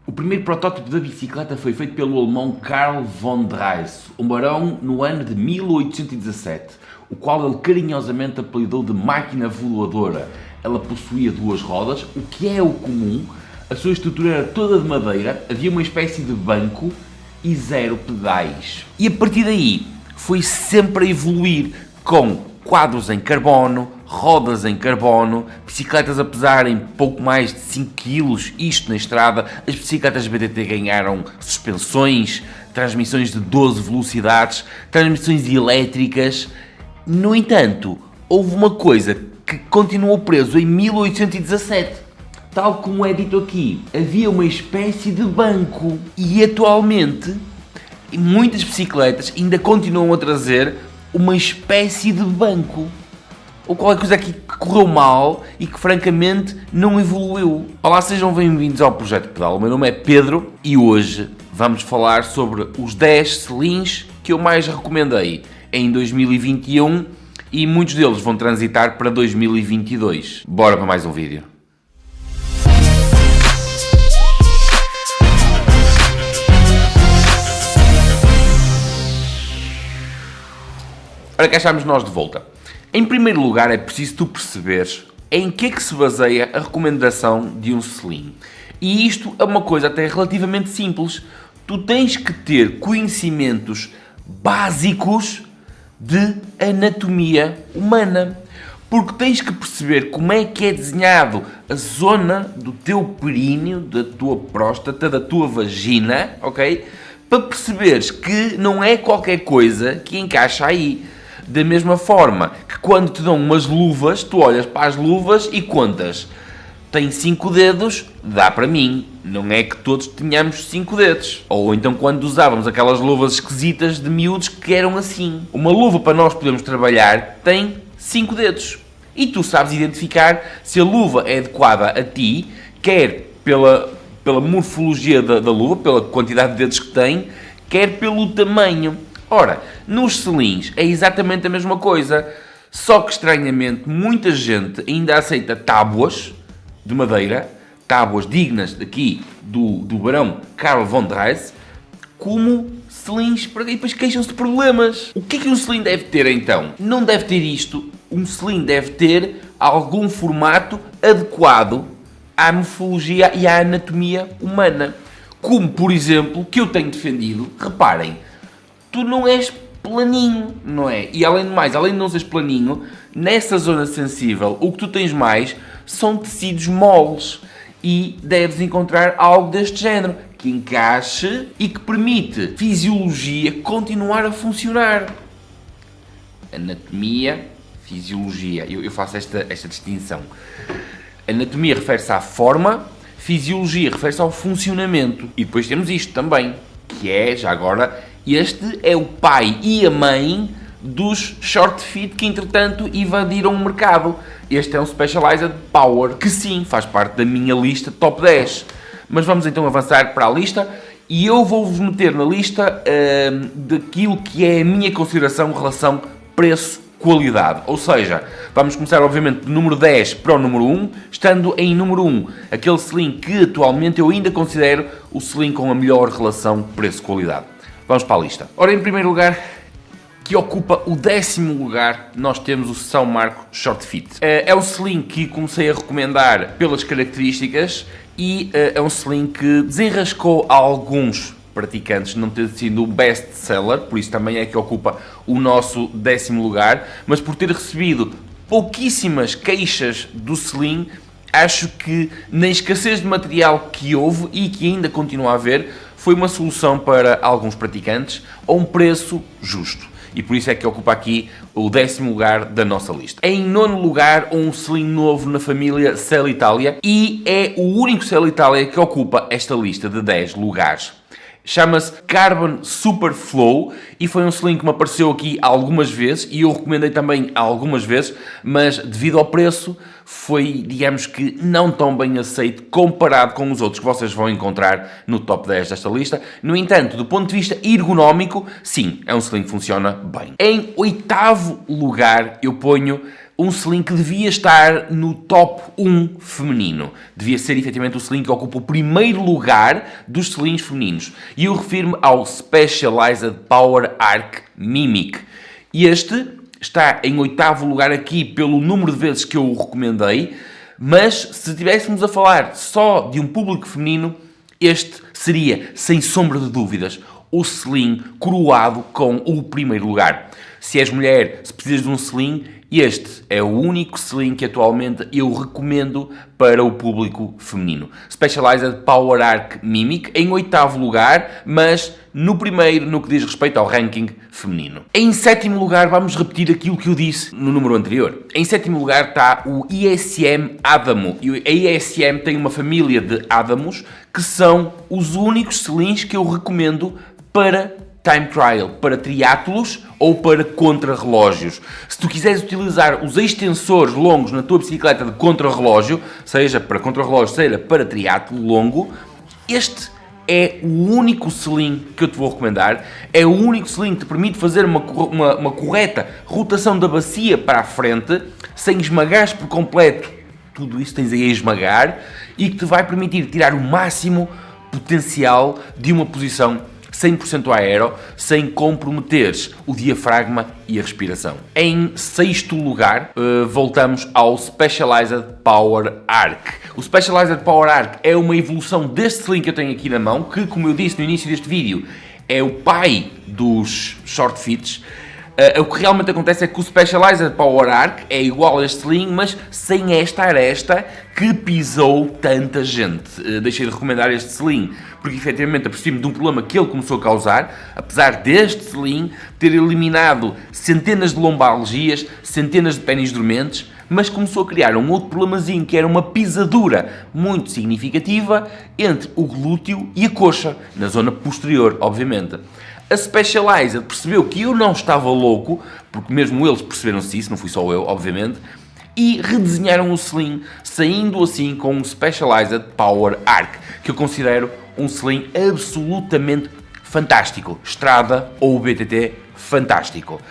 O primeiro protótipo da bicicleta foi feito pelo alemão Karl von Drais, um barão no ano de 1817, o qual ele carinhosamente apelidou de máquina voadora. Ela possuía duas rodas, o que é o comum, a sua estrutura era toda de madeira, havia uma espécie de banco e 0 pedais. E a partir daí foi sempre a evoluir com quadros em carbono, rodas em carbono, bicicletas a pesarem pouco mais de 5 kg, isto na estrada. As bicicletas BTT ganharam suspensões, transmissões de 12 velocidades, transmissões elétricas. No entanto, houve uma coisa que continuou preso em 1817. Tal como é dito aqui, havia uma espécie de banco e atualmente muitas bicicletas ainda continuam a trazer uma espécie de banco ou qualquer coisa aqui que correu mal e que francamente não evoluiu. Olá, sejam bem-vindos ao Projeto Pedal. O meu nome é Pedro e hoje vamos falar sobre os 10 selins que eu mais recomendei em 2021 e muitos deles vão transitar para 2022. Bora para mais um vídeo. Ora, cá estamos nós de volta. Em primeiro lugar, é preciso tu perceberes em que é que se baseia a recomendação de um selim. E isto é uma coisa até relativamente simples. Tu tens que ter conhecimentos básicos de anatomia humana. Porque tens que perceber como é que é desenhado a zona do teu períneo, da tua próstata, da tua vagina, ok? Para perceberes que não é qualquer coisa que encaixa aí. Da mesma forma que quando te dão umas luvas, tu olhas para as luvas e contas. Tem 5 dedos, dá para mim. Não é que todos tenhamos 5 dedos. Ou então quando usávamos aquelas luvas esquisitas de miúdos que eram assim. Uma luva para nós podermos trabalhar tem 5 dedos. E tu sabes identificar se a luva é adequada a ti, quer pela morfologia da luva, pela quantidade de dedos que tem, quer pelo tamanho. Ora, nos selins é exatamente a mesma coisa, só que estranhamente muita gente ainda aceita tábuas de madeira, tábuas dignas daqui do barão Karl von Drais, como selins, e depois queixam-se de problemas. O que é que um selim deve ter então? Não deve ter isto, um selim deve ter algum formato adequado à morfologia e à anatomia humana. Como, por exemplo, que eu tenho defendido, reparem, tu não és planinho, não é? E além de mais, além de não seres planinho, nessa zona sensível, o que tu tens mais são tecidos moles e deves encontrar algo deste género que encaixe e que permite fisiologia continuar a funcionar. Anatomia, fisiologia. Eu faço esta distinção. Anatomia refere-se à forma, fisiologia refere-se ao funcionamento. E depois temos isto também, que é, já agora, este é o pai e a mãe dos short fit que entretanto invadiram o mercado. Este é um Specialized Power, que sim, faz parte da minha lista top 10. Mas vamos então avançar para a lista e eu vou-vos meter na lista daquilo que é a minha consideração em relação preço-qualidade. Ou seja, vamos começar obviamente do número 10 para o número 1, estando em número 1 aquele selim que atualmente eu ainda considero o selim com a melhor relação preço-qualidade. Vamos para a lista. Ora, em primeiro lugar, que ocupa o 10º lugar, nós temos o São Marco Short Fit. É um selim que comecei a recomendar pelas características e é um selim que desenrascou a alguns praticantes não ter sido o best seller, por isso também é que ocupa o nosso 10º lugar, mas por ter recebido pouquíssimas queixas do selim, acho que na escassez de material que houve e que ainda continua a haver, foi uma solução para alguns praticantes a um preço justo. E por isso é que ocupa aqui o 10º lugar da nossa lista. Em 9º lugar, um selim novo na família Selle Italia e é o único Selle Italia que ocupa esta lista de 10 lugares. Chama-se Carbon Super Flow e foi um selim que me apareceu aqui algumas vezes e eu recomendei também algumas vezes, mas devido ao preço foi, digamos que, não tão bem aceito comparado com os outros que vocês vão encontrar no top 10 desta lista. No entanto, do ponto de vista ergonómico, sim, é um selim que funciona bem. Em 8º lugar eu ponho um sling que devia estar no top 1 feminino. Devia ser efetivamente o sling que ocupa o primeiro lugar dos slings femininos. E eu refiro-me ao Specialized Power Arc Mimic. E este está em 8º lugar aqui pelo número de vezes que eu o recomendei, mas se estivéssemos a falar só de um público feminino, este seria, sem sombra de dúvidas, o sling coroado com o primeiro lugar. Se és mulher, se precisas de um sling, este é o único sling que atualmente eu recomendo para o público feminino. Specialized Power Arc Mimic em 8º lugar, mas no primeiro no que diz respeito ao ranking feminino. Em 7º lugar, vamos repetir aquilo que eu disse no número anterior. Em 7º lugar está o ISM Adamo. E a ISM tem uma família de Adamos que são os únicos slings que eu recomendo para time trial, para triatlos ou para contrarrelógios. Se tu quiseres utilizar os extensores longos na tua bicicleta de contrarrelógio, seja para contrarrelógio, seja para triatlo longo, este é o único sling que eu te vou recomendar. É o único sling que te permite fazer uma correta rotação da bacia para a frente, sem esmagares por completo tudo isso tens aí a esmagar, e que te vai permitir tirar o máximo potencial de uma posição 100% aero, sem comprometeres o diafragma e a respiração. Em 6º lugar, voltamos ao Specialized Power Arc. O Specialized Power Arc é uma evolução deste sling que eu tenho aqui na mão, que, como eu disse no início deste vídeo, é o pai dos short fits. O que realmente acontece é que o Specialized Power Arc é igual a este sling, mas sem esta aresta que pisou tanta gente. Deixei de recomendar este sling, porque efetivamente apercebi-me de um problema que ele começou a causar, apesar deste sling ter eliminado centenas de lombalgias, centenas de pénis dormentes, mas começou a criar um outro problemazinho, que era uma pisadura muito significativa entre o glúteo e a coxa, na zona posterior, obviamente. A Specialized percebeu que eu não estava louco, porque mesmo eles perceberam-se isso, não fui só eu, obviamente, e redesenharam o sling, saindo assim com um Specialized Power Arc, que eu considero um sling absolutamente fantástico. Estrada ou BTT, fantástico.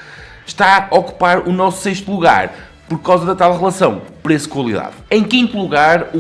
Está a ocupar o nosso 6º lugar, por causa da tal relação preço-qualidade. Em 5º lugar,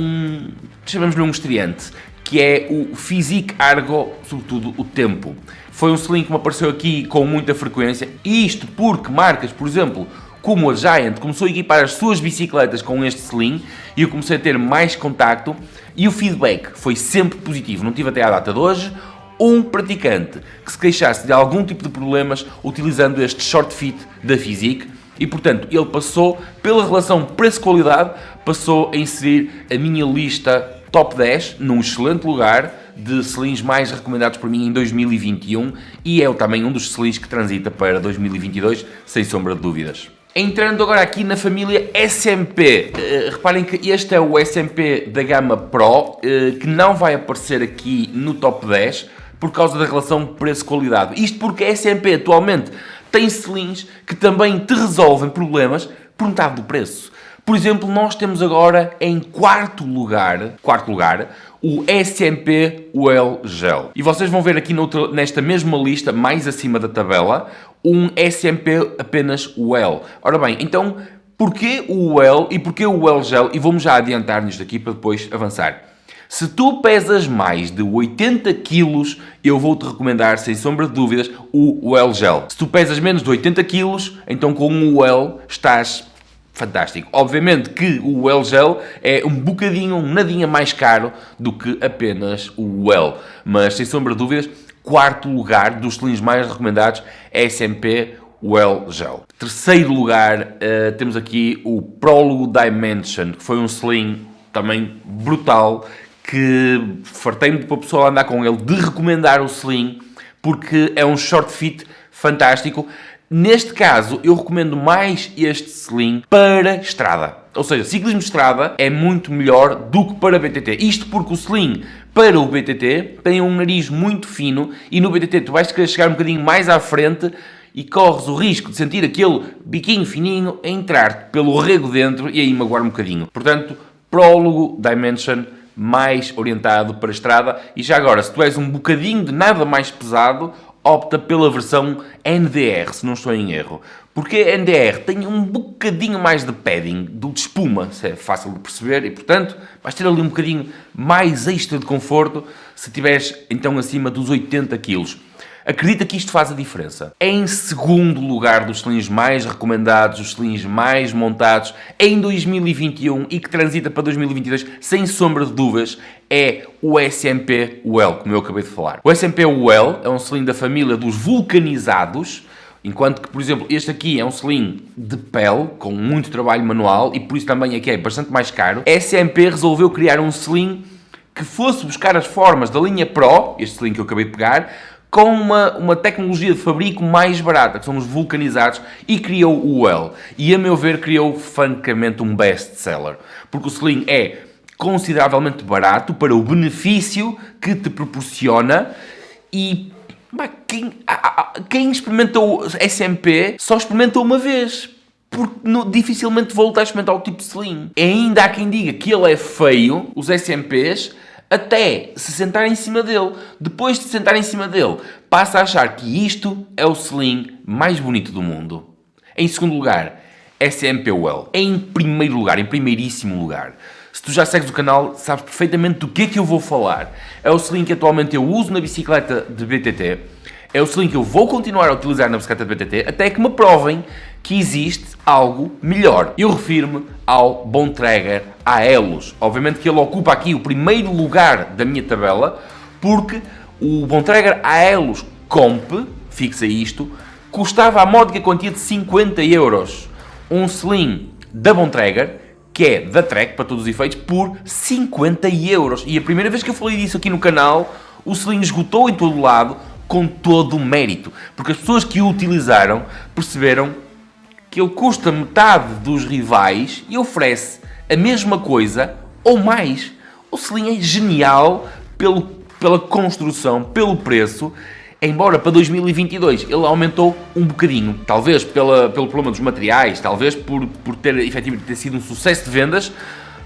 chamamos-lhe um estreante, que é o Physique Argo, sobretudo o Tempo. Foi um sling que me apareceu aqui com muita frequência, e isto porque marcas, por exemplo, como a Giant, começou a equipar as suas bicicletas com este sling, e eu comecei a ter mais contacto, e o feedback foi sempre positivo. Não tive até à data de hoje um praticante que se queixasse de algum tipo de problemas utilizando este short fit da Physique, e portanto ele passou, pela relação preço-qualidade, passou a inserir a minha lista top 10 num excelente lugar de slings mais recomendados por mim em 2021, e é também um dos slings que transita para 2022, sem sombra de dúvidas. Entrando agora aqui na família SMP, reparem que este é o SMP da gama Pro, que não vai aparecer aqui no top 10 por causa da relação preço-qualidade. Isto porque a SMP atualmente tem slings que também te resolvem problemas por metade do preço. Por exemplo, nós temos agora em quarto lugar, o SMP Well Gel. E vocês vão ver aqui nesta mesma lista, mais acima da tabela, um SMP apenas Well. Ora bem, então, porquê o Well e porquê o Well Gel? E vamos já adiantar nisto aqui para depois avançar. Se tu pesas mais de 80 kg, eu vou-te recomendar, sem sombra de dúvidas, o Well Gel. Se tu pesas menos de 80 kg, então com o Well estás fantástico. Obviamente que o Well Gel é um bocadinho, um nadinha mais caro do que apenas o Well. Mas, sem sombra de dúvidas, quarto lugar dos slings mais recomendados é SMP Well Gel. Terceiro lugar, temos aqui o Prologo Dimension, que foi um sling também brutal, que fartei-me para a pessoa andar com ele, de recomendar o sling, porque é um short fit fantástico. Neste caso, eu recomendo mais este sling para estrada. Ou seja, ciclismo de estrada é muito melhor do que para BTT. Isto porque o sling para o BTT tem um nariz muito fino, e no BTT tu vais querer chegar um bocadinho mais à frente e corres o risco de sentir aquele biquinho fininho a entrar pelo rego dentro e aí magoar um bocadinho. Portanto, Prólogo Dimension mais orientado para a estrada. E já agora, se tu és um bocadinho de nada mais pesado, opta pela versão NDR, se não estou em erro. Porque a NDR tem um bocadinho mais de padding, de espuma, se é fácil de perceber, e portanto vais ter ali um bocadinho mais extra de conforto se tiveres então acima dos 80 kg. Acredita que isto faz a diferença. Em segundo lugar dos slings mais recomendados, os slings mais montados em 2021 e que transita para 2022 sem sombra de dúvidas, é o SMP Well, como eu acabei de falar. O SMP Well é um sling da família dos vulcanizados, enquanto que, por exemplo, este aqui é um sling de pele, com muito trabalho manual, e por isso também aqui é bastante mais caro. A SMP resolveu criar um sling que fosse buscar as formas da linha Pro, este sling que eu acabei de pegar, com uma tecnologia de fabrico mais barata, que são os vulcanizados, e criou o Well. E, a meu ver, criou, francamente, um best-seller. Porque o sling é consideravelmente barato para o benefício que te proporciona e... Quem experimentou SMP só experimentou uma vez, porque dificilmente volta a experimentar o tipo de sling. E ainda há quem diga que ele é feio, os SMPs, até se sentar em cima dele. Depois de se sentar em cima dele, passa a achar que isto é o sling mais bonito do mundo. Em segundo lugar, SMP Well. Em primeiro lugar, em primeiríssimo lugar, se tu já segues o canal, sabes perfeitamente do que é que eu vou falar. É o sling que atualmente eu uso na bicicleta de BTT. É o sling que eu vou continuar a utilizar na bicicleta de BTT até que me provem que existe algo melhor. Eu refiro-me ao Bontrager Aeolus. Obviamente que ele ocupa aqui o primeiro lugar da minha tabela, porque o Bontrager Aeolus Comp, fixa isto, custava a módica quantia de 50 euros. Um sling da Bontrager, que é da Trek, para todos os efeitos, por 50 euros. E a primeira vez que eu falei disso aqui no canal, o sling esgotou em todo lado, com todo o mérito. Porque as pessoas que o utilizaram perceberam que ele custa metade dos rivais e oferece a mesma coisa ou mais. O sling é genial pela construção, pelo preço, embora para 2022 ele aumentou um bocadinho. Talvez pelo problema dos materiais, talvez por ter efetivamente ter sido um sucesso de vendas.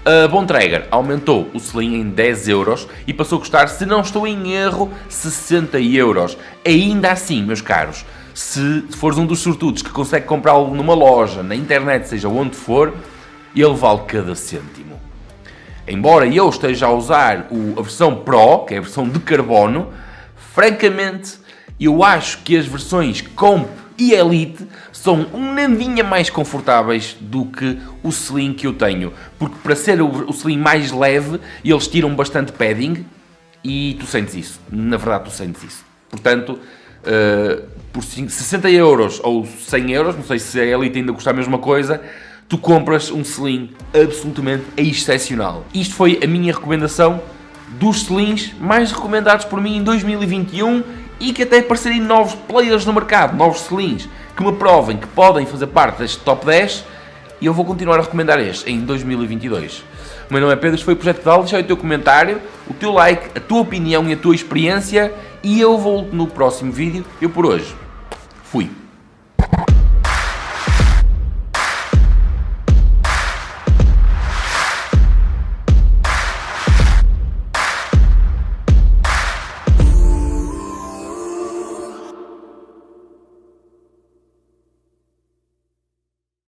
A Bontrager aumentou o sling em 10 euros e passou a custar, se não estou em erro, 60 euros. Ainda assim, meus caros, se fores um dos sortudos que consegue comprá-lo numa loja, na internet, seja onde for, ele vale cada cêntimo. Embora eu esteja a usar a versão Pro, que é a versão de carbono, francamente, eu acho que as versões Comp e Elite são um nadinha mais confortáveis do que o sling que eu tenho. Porque para ser o sling mais leve, eles tiram bastante padding e tu sentes isso. Na verdade, tu sentes isso. Portanto, por 60 euros ou 100 euros, não sei se a Elite ainda custa a mesma coisa, tu compras um sling absolutamente excepcional. Isto foi a minha recomendação dos slings mais recomendados por mim em 2021 e que até aparecerem novos players no mercado, novos slings, que me provem que podem fazer parte deste top 10 e eu vou continuar a recomendar este em 2022. O meu nome é Pedro, este foi o Projeto Pedal, deixa aí o teu comentário, o teu like, a tua opinião e a tua experiência e eu volto no próximo vídeo. Eu por hoje fui.